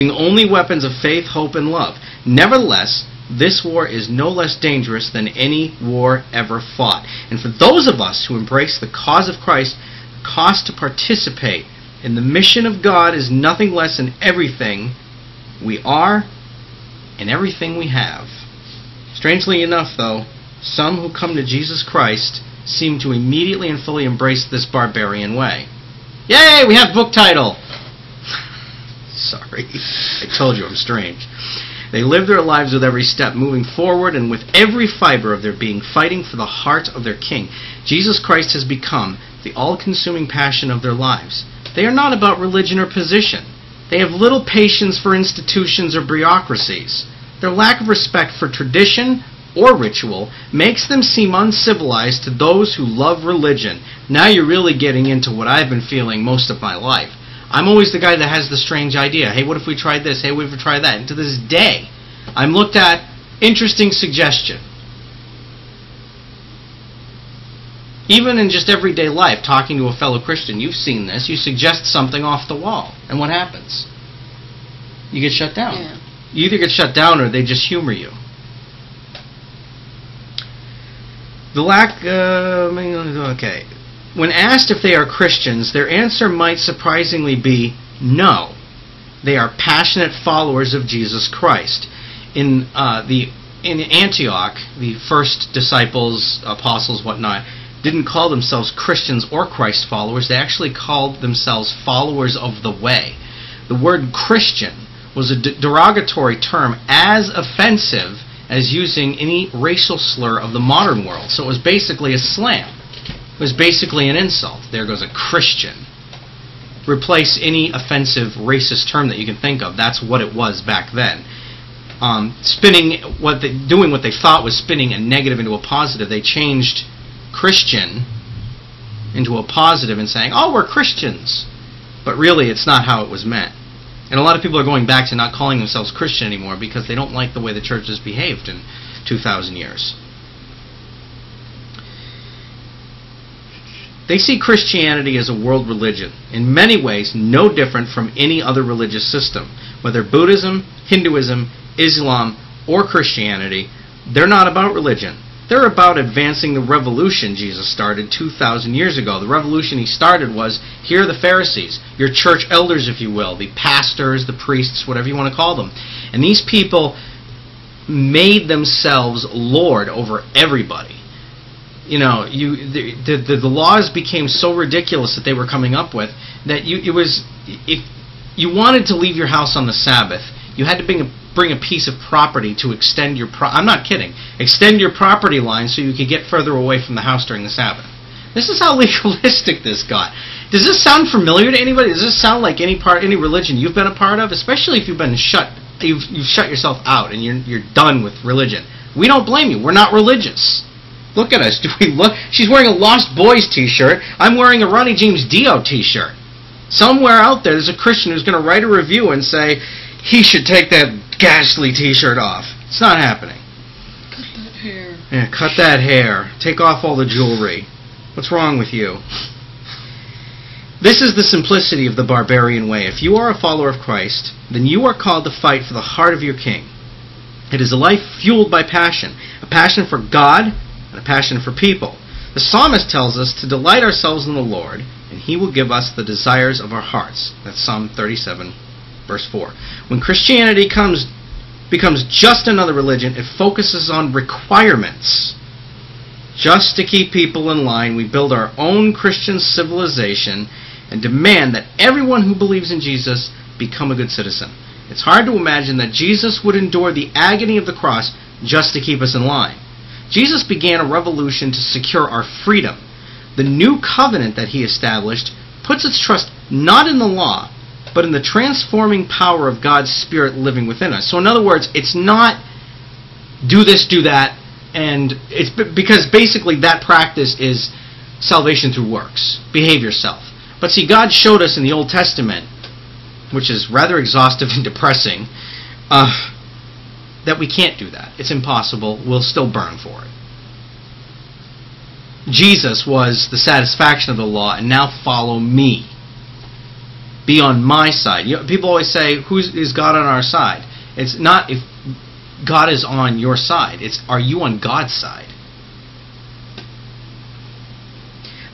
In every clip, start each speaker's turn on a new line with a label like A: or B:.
A: only weapons of faith, hope, and love. Nevertheless, this war is no less dangerous than any war ever fought. And for those of us who embrace the cause of Christ, the cost to participate in the mission of God is nothing less than everything we are and everything we have. Strangely enough, though, some who come to Jesus Christ seem to immediately and fully embrace this barbarian way. Yay, we have book title! Sorry, I told you I'm strange. They live their lives with every step moving forward and with every fiber of their being fighting for the heart of their King. Jesus Christ has become the all-consuming passion of their lives. They are not about religion or position. They have little patience for institutions or bureaucracies. Their lack of respect for tradition or ritual makes them seem uncivilized to those who love religion. Now you're really getting into what I've been feeling most of my life. I'm always the guy that has the strange idea. Hey, what if we tried this? Hey, what if we tried that? And to this day, I'm looked at, interesting suggestion. Even in just everyday life, talking to a fellow Christian, you've seen this. You suggest something off the wall, and what happens? You get shut down.
B: Yeah.
A: You either get shut down or they just humor you. The lack... okay. When asked if they are Christians, their answer might surprisingly be no. They are passionate followers of Jesus Christ. In Antioch, the first disciples, apostles, whatnot, didn't call themselves Christians or Christ followers. They actually called themselves followers of the way. The word Christian was a derogatory term as offensive as using any racial slur of the modern world. So it was basically a slam. It was basically an insult. There goes a Christian. Replace any offensive racist term that you can think of. That's what it was back then. Doing what they thought was spinning a negative into a positive. They changed Christian into a positive and saying, oh, we're Christians. But really, it's not how it was meant. And a lot of people are going back to not calling themselves Christian anymore because they don't like the way the church has behaved in 2,000 years. They see Christianity as a world religion, in many ways no different from any other religious system. Whether Buddhism, Hinduism, Islam, or Christianity, they're not about religion. They're about advancing the revolution Jesus started 2,000 years ago. The revolution he started was, here are the Pharisees, your church elders, if you will, the pastors, the priests, whatever you want to call them. And these people made themselves Lord over everybody. You know, the laws became so ridiculous that they were coming up with that if you wanted to leave your house on the Sabbath, you had to bring a piece of property to extend your I'm not kidding. Extend your property line so you could get further away from the house during the Sabbath. This is how legalistic this got. Does this sound familiar to anybody? Does this sound like any religion you've been a part of? Especially if you've shut yourself out and you're done with religion. We don't blame you. We're not religious. Look at us. Do we look? She's wearing a Lost Boys t-shirt. I'm wearing a Ronnie James Dio t-shirt. Somewhere out there's a Christian who's going to write a review and say he should take that ghastly t-shirt off. It's not happening.
B: Cut that hair.
A: Yeah, cut that hair. Take off all the jewelry. What's wrong with you? This is the simplicity of the barbarian way. If you are a follower of Christ, then you are called to fight for the heart of your King. It is a life fueled by passion. A passion for God, and a passion for people. The psalmist tells us to delight ourselves in the Lord, and He will give us the desires of our hearts. That's Psalm 37, verse 4. When Christianity becomes just another religion, it focuses on requirements. Just to keep people in line, we build our own Christian civilization and demand that everyone who believes in Jesus become a good citizen. It's hard to imagine that Jesus would endure the agony of the cross just to keep us in line. Jesus began a revolution to secure our freedom. The new covenant that He established puts its trust not in the law, but in the transforming power of God's Spirit living within us. So in other words, it's not do this, do that, and it's because basically that practice is salvation through works. Behave yourself. But see, God showed us in the Old Testament, which is rather exhaustive and depressing, that we can't do that. It's impossible. We'll still burn for it. Jesus was the satisfaction of the law, and now follow me. be on my side. People always say, is God on our side? It's not if God is on your side. It's, are you on God's side?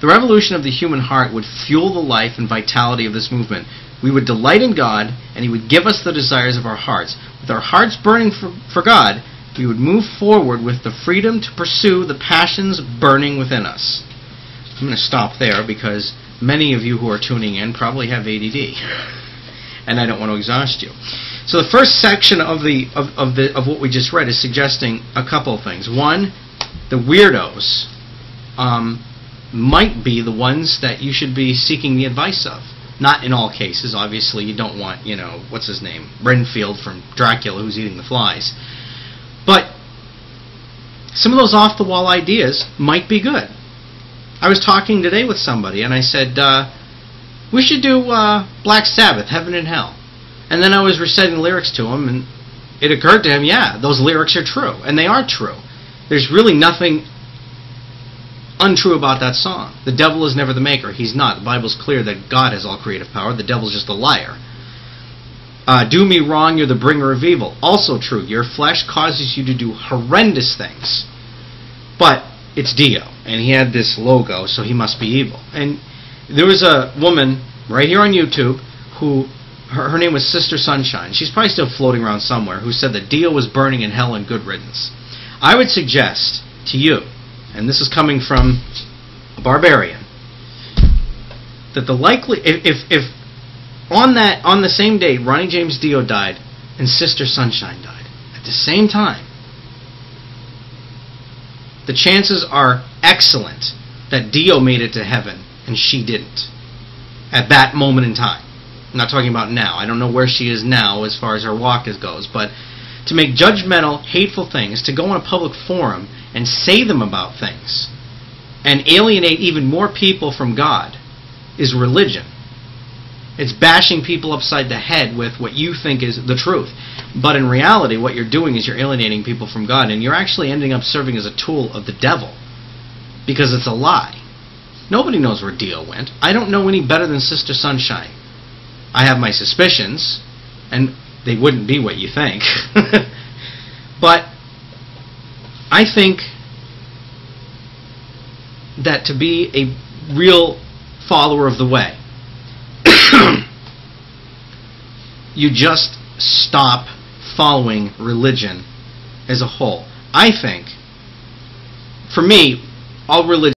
A: The revolution of the human heart would fuel the life and vitality of this movement. We would delight in God, and He would give us the desires of our hearts. With our hearts burning for God, we would move forward with the freedom to pursue the passions burning within us. I'm going to stop there because many of you who are tuning in probably have ADD, and I don't want to exhaust you. So the first section of what we just read is suggesting a couple of things. One, the weirdos might be the ones that you should be seeking the advice of. Not in all cases. Obviously, you don't want, what's his name? Renfield from Dracula who's eating the flies. But some of those off-the-wall ideas might be good. I was talking today with somebody, and I said, we should do Black Sabbath, Heaven and Hell. And then I was reciting the lyrics to him, and it occurred to him, yeah, those lyrics are true. And they are true. There's really nothing untrue about that song. The devil is never the maker. He's not. The Bible's clear that God has all creative power. The devil's just a liar. Do me wrong, you're the bringer of evil. Also true. Your flesh causes you to do horrendous things. But it's Dio, and he had this logo, so he must be evil. And there was a woman right here on YouTube who, her name was Sister Sunshine. She's probably still floating around somewhere, who said that Dio was burning in hell and good riddance. I would suggest to you, and this is coming from a barbarian, that if on the same day Ronnie James Dio died and Sister Sunshine died at the same time, the chances are excellent that Dio made it to heaven and she didn't at that moment in time. I'm not talking about now. I don't know where she is now as far as her walk goes, but to make judgmental, hateful things, to go on a public forum and say them about things and alienate even more people from God is religion. It's bashing people upside the head with what you think is the truth. But in reality, what you're doing is you're alienating people from God, and you're actually ending up serving as a tool of the devil because it's a lie. Nobody knows where Dio went. I don't know any better than Sister Sunshine. I have my suspicions, and they wouldn't be what you think. But I think that to be a real follower of the way, you just stop following religion as a whole. I think, for me, all religion